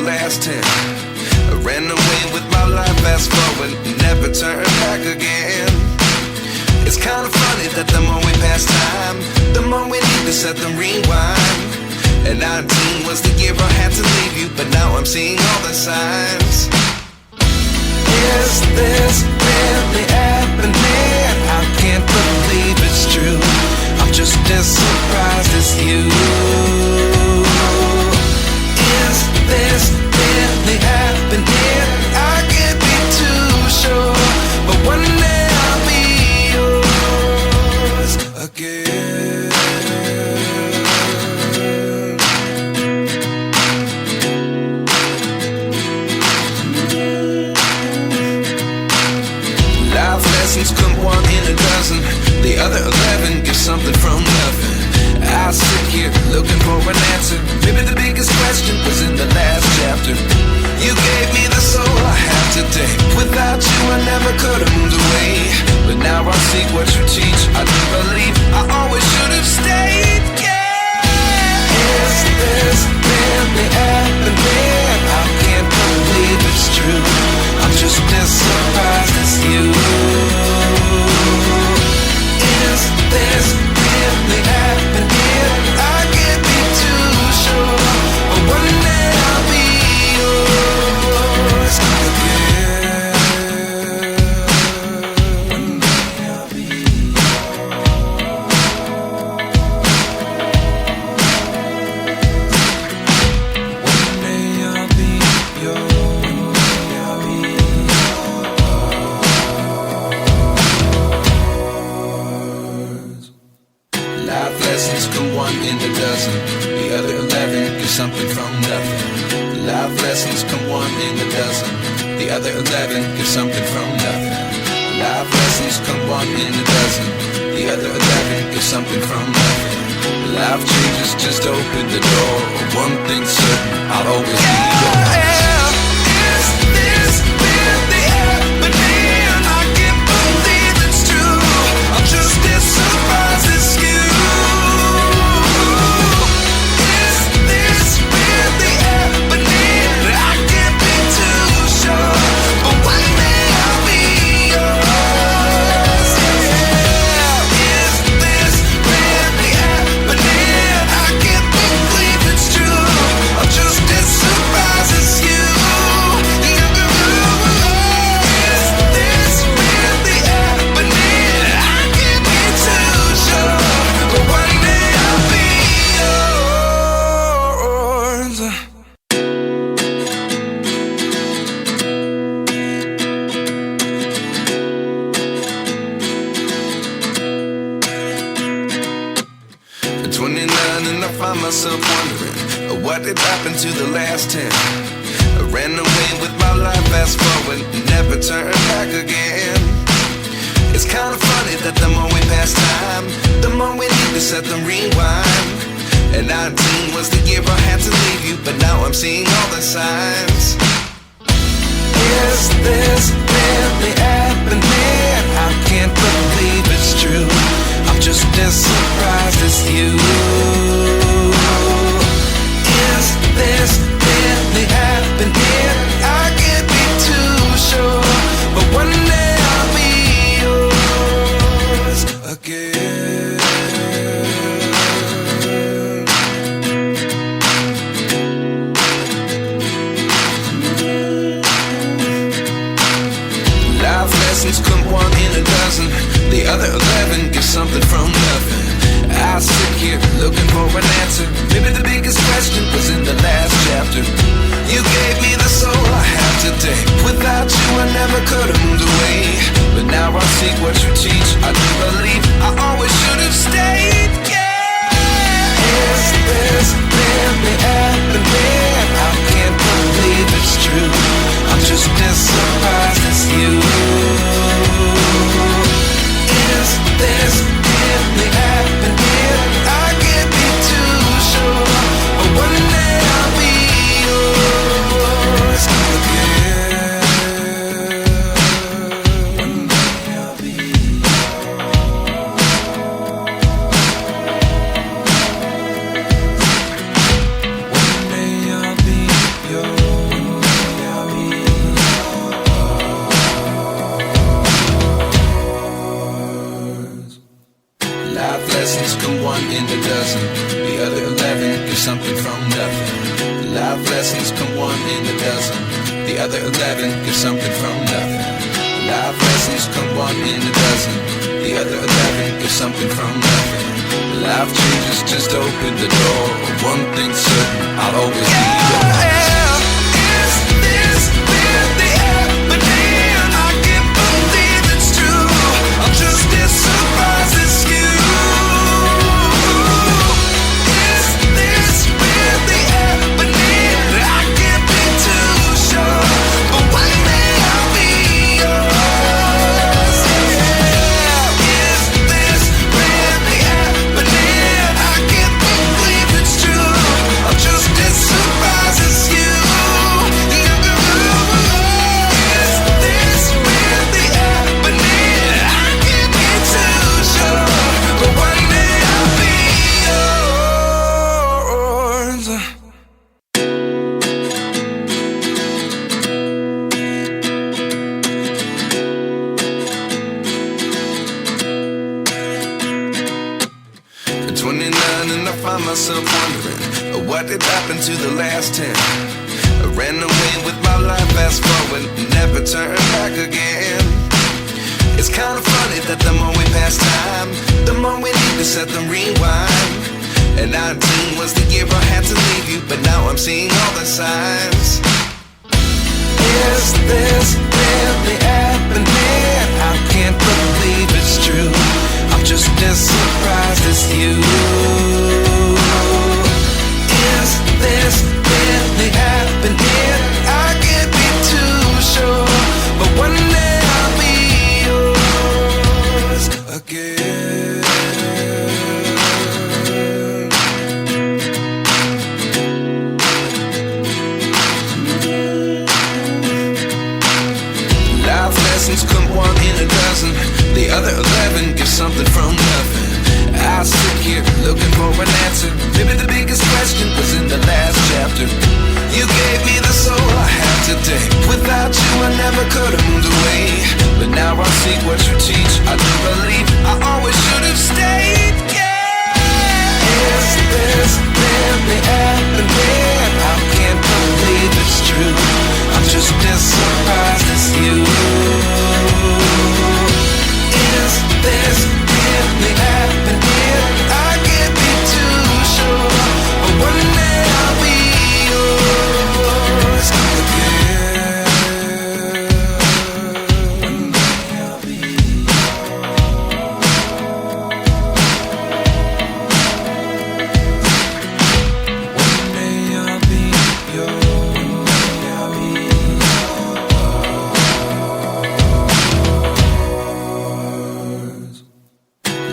last 10. I ran away with my life, fast forward, never turn back again. It's kinda funny that the more we pass time, the more we need to set them rewind. And 19 was the year I had to leave you, but now I'm seeing all the signs. Is this really happening? I can't believe it's true. I'm just as surprised as you. Is this really happening? I can't be too sure, but one day I'll be yours again. Life lessons come one in a dozen. The other 11 get something from nothing. I sit here looking for an answer. Maybe the biggest question was in the last chapter. You gave me the soul I have today. Without you I never could have moved away. But now I see what you teach. I do believe I always should have stayed. Yeah. Is this really happening? I can't believe it's true. I'm just as surprised as you. Is this really happening? I can't be too sure, but one day I'll be yours again. One day I'll be yours. One day I'll be yours. One day I'll be yours. Life lessons come one in a dozen. The other 11 get something from nothing. Life lessons come one in a dozen. The other 11 get something from nothing. Life lessons come one in a dozen. The other 11 get something from nothing. Life changes just open the door. One thing's certain, I'll always be yours. Is this really happening? I can't believe it's true. I'm just as surprised as you. Is this really happening? I can't be too sure, but one day I'll be yours. Yeah. Is this really happening? I can't believe it's true. I'm just as surprised as you. Is this really happening? I can't be too sure, but one day I'll be yours. 29 and I find myself wondering what did happen to the last 10. I ran away with my life, fast forward, never turn back again. It's kinda funny that the more we pass time, the more we need to set them rewind. And 19 was the year I had to leave you, but now I'm seeing all the signs. Is this really happening? I can't believe it's true. I'm just as surprised as you. Is this really happening? I can't be too sure, but one day I'll be yours again. Life lessons come one in a dozen. The other 11 get something from nothing. I sit here looking for an answer. Maybe the biggest question was in the last chapter. You gave me the soul I have today. Without you I never could have moved away. But now I see what you teach. I do believe I always should have stayed. Yeah. Is this really happening? I can't believe it's true. I'm just as surprised as you. Is this really happening? I can't be too sure, but one day I'll be yours again. One day I'll be yours. come one in a dozen. The other 11 give something from nothing. Life lessons come one in a dozen. The other 11 give something from nothing. Life changes just open the door. One thing's certain, I'll always be yours. Is this really happening? I can't believe it's true. I'm just as surprised as you. Is this really happening? I can't be too sure, but one day I'll be yours. Is this really happening? I can't believe it's true. I'm just as surprised as you. Is this really happening? I can't be too sure, but one day I'll be yours. At 29 and I find myself wondering, what did happen to the last 10? I ran away with my life, fast forward, never turn back again. It's kind of funny that the more we pass time, the more we need to set the rewind. And 19 was the year I had to leave you, but now I'm seeing all the signs. Is this really happening? I can't believe it's true. I'm just as surprised as you. Is this really happening? I can't be too sure, but one day I'll be yours again. Life lessons come one in a dozen. The other 11 give something from nothing. I sit here looking for an answer. Maybe the biggest question was in the last chapter. You gave me the soul I have today. Without you I never could have moved away. But now I see what you teach. I do believe I always should have stayed. Yeah. Is this really happening? I can't believe it's true. I'm just as surprised as you. Is this really happening? I can't be too sure, but one day I'll be yours again. One day I'll be yours. One day I'll be yours. One day I'll be yours.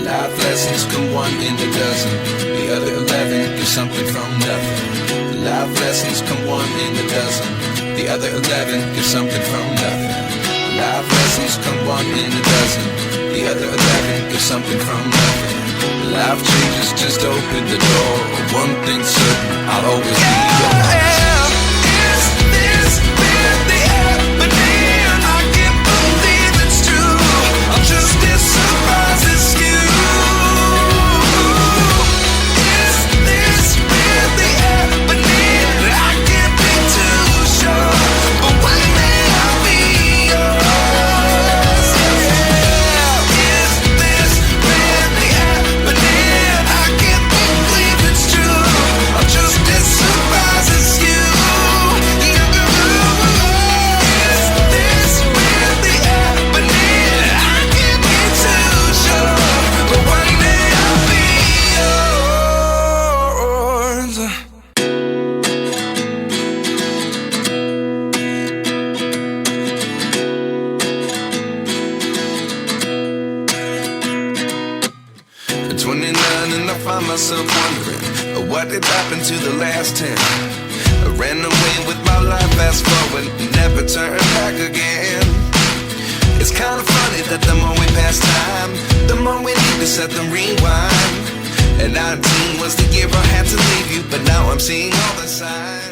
Life lessons come one in a dozen. The other 11 give something from nothing. Life lessons come one in a dozen. The other 11 give something from nothing. Life lessons come one in a dozen. The other 11 give something from nothing. Life changes just open the door. One thing's certain, I'll always be yours. Is this really happening? I can't believe it's true. I'm just as surprised as you. Is this really happening? I can't be too sure, but one day I'll be yours. Is this really happening? I can't believe it's true. I'm just as surprised as you. Is this really happening? I can't be too sure, but one day I'll be yours. At 29 and I find myself wondering, what did happen to the last 10? I ran away with my life, fast forward, never turn back again. It's kind of funny that the more we pass time, the more we need to set the rewind. And 19 was the year I had to leave you, but now I'm seeing all the signs.